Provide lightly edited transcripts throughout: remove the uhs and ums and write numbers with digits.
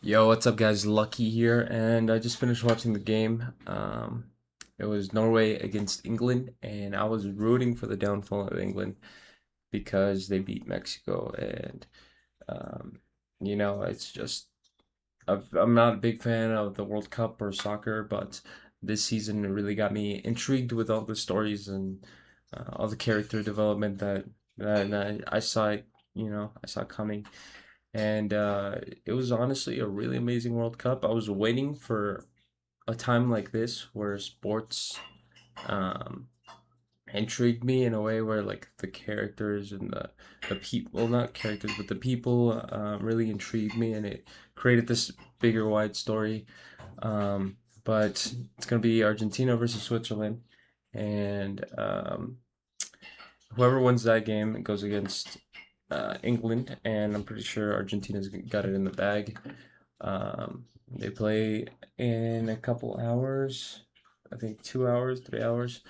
Yo, what's up, guys? Lucky here, and I just finished watching the game. It was Norway against England, and I was rooting for the downfall of England because they beat Mexico. And um, it's just I'm not a big fan of the World Cup or soccer, but this season it really got me intrigued with all the stories and all the character development that I saw it, I saw coming. And it was honestly a really amazing World Cup. I was waiting for a time like this where sports um, intrigued me in a way where like the characters and the people, well, not characters, but the people really intrigued me, and it created this bigger, wide story. But it's gonna be Argentina versus Switzerland, and whoever wins that game goes against England, and I'm pretty sure Argentina's got it in the bag. They play in a couple hours, I think 2 hours, 3 hours.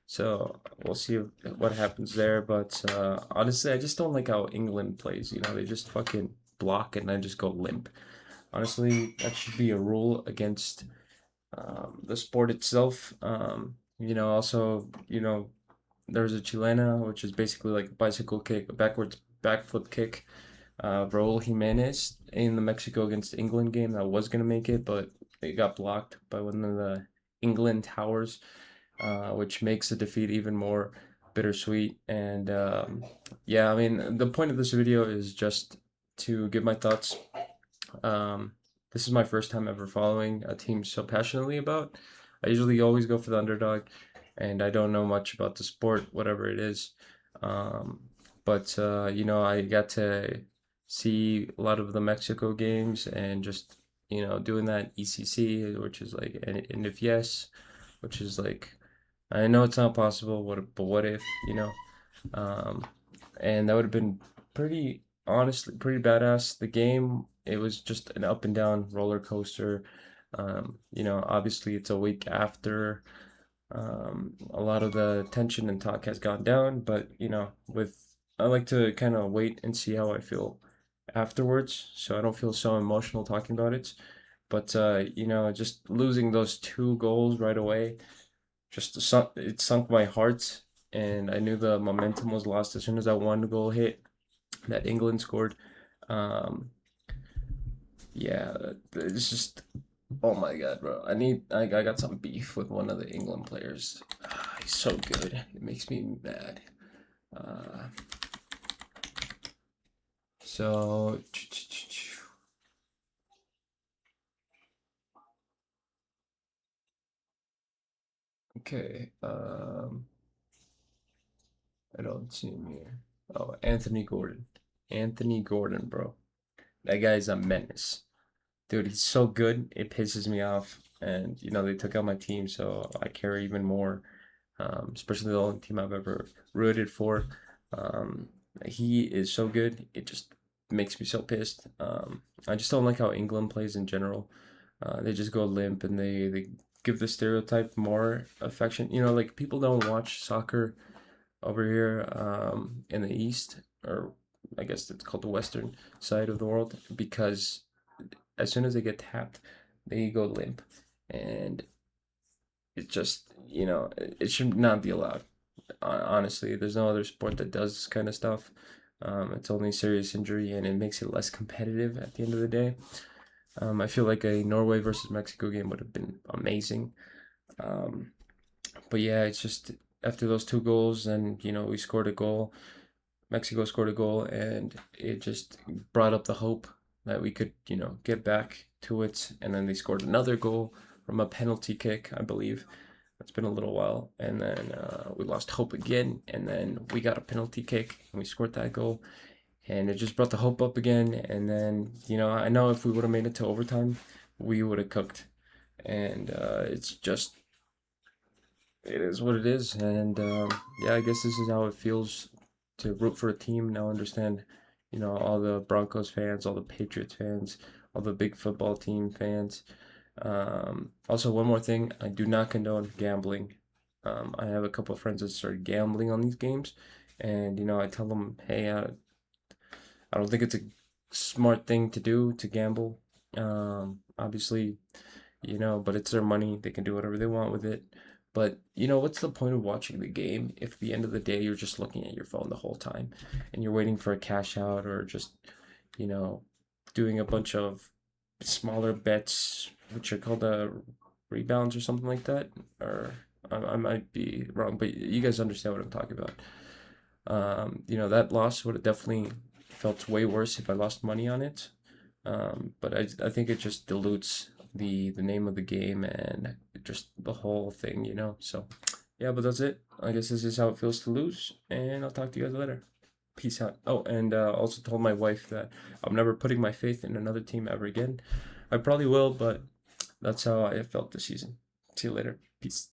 So we'll see what happens there. But honestly, I just don't like how England plays. They just fucking block and I just go limp. Honestly, that should be a rule against the sport itself. Also, there's a chilena, which is basically like a bicycle kick, a backwards backflip kick. Raul Jimenez in the Mexico against England game that was gonna make it, but it got blocked by one of the England towers, which makes the defeat even more bittersweet. And yeah, I mean, the point of this video is just to give my thoughts. Um, this is my first time ever following a team so passionately about. I usually always go for the underdog, and I don't know much about the sport, whatever it is. Um, but I got to see a lot of the Mexico games and just doing that ECC, which is like and if yes, which is like I know it's not possible, but what if, um, and that would have been pretty honestly pretty badass. The game, it was just an up and down roller coaster. Obviously it's a week after a lot of the tension and talk has gone down, but with I like to kind of wait and see how I feel afterwards, so I don't feel so emotional talking about it. But just losing those two goals right away, it sunk my heart, and I knew the momentum was lost as soon as that one goal hit that England scored. Um, yeah, it's just oh my god, bro. I got some beef with one of the England players. He's so good. It makes me mad. Uh, so okay. I don't see him here. Oh, Anthony Gordon. Anthony Gordon, bro. That guy's a menace. Dude, he's so good. It pisses me off. And they took out my team, so I care even more. Especially the only team I've ever rooted for. Um, he is so good. It just makes me so pissed. I just don't like how England plays in general. They just go limp and they give the stereotype more affection. Like people don't watch soccer over here in the East, or I guess it's called the Western side of the world, because as soon as they get tapped, they go limp. And it just, it should not be allowed. Honestly, there's no other sport that does this kind of stuff. It's only serious injury, and it makes it less competitive at the end of the day. I feel like a Norway versus Mexico game would have been amazing. Um, but yeah, it's just after those two goals, and we scored a goal. Mexico scored a goal, and it just brought up the hope that we could, get back to it. And then they scored another goal from a penalty kick, I believe. It's been a little while, and then we lost hope again, and then we got a penalty kick, and we scored that goal, and it just brought the hope up again. And then I know if we would have made it to overtime, we would have cooked, and it's just it is what it is. And yeah, I guess this is how it feels to root for a team. Now understand, all the Broncos fans, all the Patriots fans, all the big football team fans. Also, one more thing, I do not condone gambling. I have a couple of friends that started gambling on these games, and I tell them, hey, I don't think it's a smart thing to do to gamble. Obviously, but it's their money. They can do whatever they want with it. But what's the point of watching the game if at the end of the day you're just looking at your phone the whole time and you're waiting for a cash out or just, you know, doing a bunch of smaller bets, which are called rebounds or something like that. Or I might be wrong, but you guys understand what I'm talking about. That loss would have definitely felt way worse if I lost money on it. But I think it just dilutes the name of the game and just the whole thing. So yeah, but that's it. I guess this is how it feels to lose, and I'll talk to you guys later. Peace out. Oh, and also told my wife that I'm never putting my faith in another team ever again. I probably will, but that's how I felt this season. See you later. Peace.